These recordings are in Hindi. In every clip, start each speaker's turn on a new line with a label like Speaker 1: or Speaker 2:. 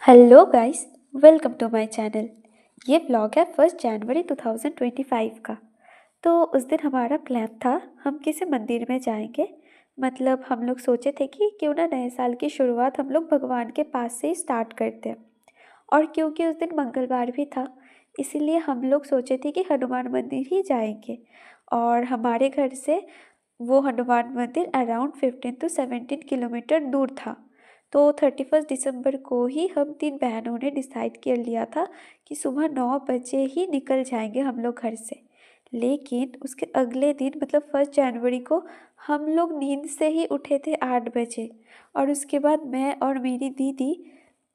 Speaker 1: Hello guys, welcome to my channel. ये व्लॉग है 1 जनवरी 2025 का। तो उस दिन हमारा प्लान था हम किसी मंदिर में जाएंगे। मतलब हम लोग सोचे थे कि क्यों ना नए साल की शुरुआत हम लोग भगवान के पास से ही स्टार्ट करते हैं। और क्योंकि उस दिन मंगलवार भी था, इसीलिए हम लोग सोचे थे कि हनुमान मंदिर ही जाएंगे। और हमारे घर से वो हनुमान मंदिर अराउंड 15 to 17 किलोमीटर दूर था। तो 31 दिसंबर को ही हम 3 बहनों ने डिसाइड कर लिया था कि सुबह 9 बजे ही निकल जाएंगे हम लोग घर से। लेकिन उसके अगले दिन मतलब 1 जनवरी को हम लोग नींद से ही उठे थे 8 बजे। और उसके बाद मैं और मेरी दीदी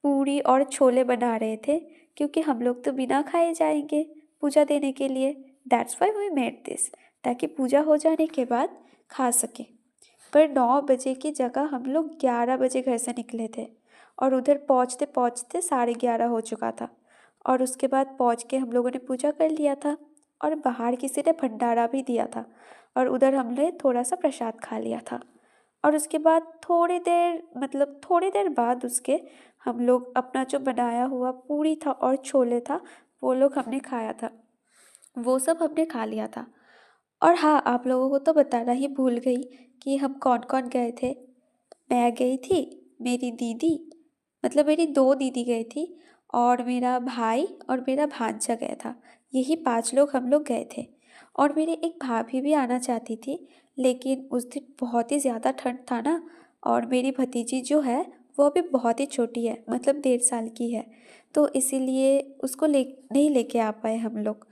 Speaker 1: पूरी और छोले बना रहे थे, क्योंकि हम लोग तो बिना खाए जाएंगे पूजा देने के लिए। That's why we made this, ताकि पूजा हो जाने के बाद खा सके। पर 9 बजे की जगह हम लोग 11 बजे घर से निकले थे। और उधर पहुँचते पहुँचते 11:30 हो चुका था। और उसके बाद पहुँच के हम लोगों ने पूजा कर लिया था। और बाहर किसी ने भंडारा भी दिया था। और उधर हमने थोड़ा सा प्रसाद खा लिया था। और उसके बाद थोड़ी देर बाद उसके हम लोग अपना जो बनाया हुआ पूरी था और छोले था, वो लोग हमने खाया था। वो सब हमने खा लिया था। और हाँ, आप लोगों को तो बताना ही भूल गई कि हम कौन कौन गए थे। मैं गई थी, मेरी दीदी, मतलब मेरी 2 दीदी गई थी, और मेरा भाई और मेरा भांजा गया था। यही 5 लोग हम लोग गए थे। और मेरी एक भाभी भी आना चाहती थी, लेकिन उस दिन बहुत ही ज़्यादा ठंड था ना। और मेरी भतीजी जो है वो अभी बहुत ही छोटी है, मतलब 1.5 साल की है। तो इसीलिए उसको नहीं लेके आ पाए हम लोग।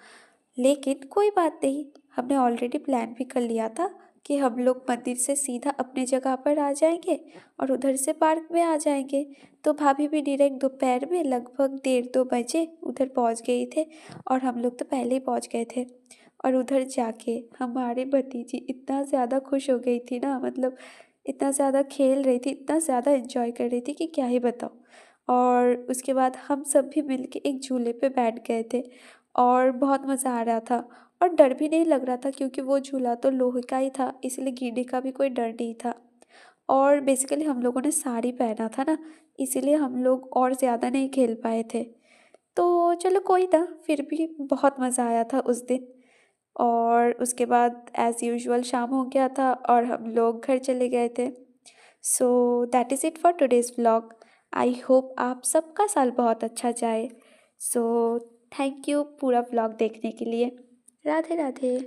Speaker 1: लेकिन कोई बात नहीं, हमने ऑलरेडी प्लान भी कर लिया था कि हम लोग मंदिर से सीधा अपनी जगह पर आ जाएंगे और उधर से पार्क में आ जाएंगे। तो भाभी भी डायरेक्ट दोपहर में लगभग 1:30-2 बजे उधर पहुंच गई थे। और हम लोग तो पहले ही पहुंच गए थे। और उधर जाके हमारी भतीजी इतना ज़्यादा खुश हो गई थी ना, मतलब इतना ज़्यादा खेल रही थी, इतना ज़्यादा एंजॉय कर रही थी कि क्या ही बताऊँ। और उसके बाद हम सब भी मिलके एक झूले पे बैठ गए थे। और बहुत मज़ा आ रहा था। और डर भी नहीं लग रहा था, क्योंकि वो झूला तो लोहे का ही था, इसलिए गिरने का भी कोई डर नहीं था। और बेसिकली हम लोगों ने साड़ी पहना था ना, इसीलिए हम लोग और ज़्यादा नहीं खेल पाए थे। तो चलो कोई ना, फिर भी बहुत मज़ा आया था उस दिन। और उसके बाद एज़ यूजुअल शाम हो गया था और हम लोग घर चले गए थे। So that is it for today's vlog. I hope आप सबका साल बहुत अच्छा जाए। सो थैंक यू पूरा व्लॉग देखने के लिए। राधे राधे।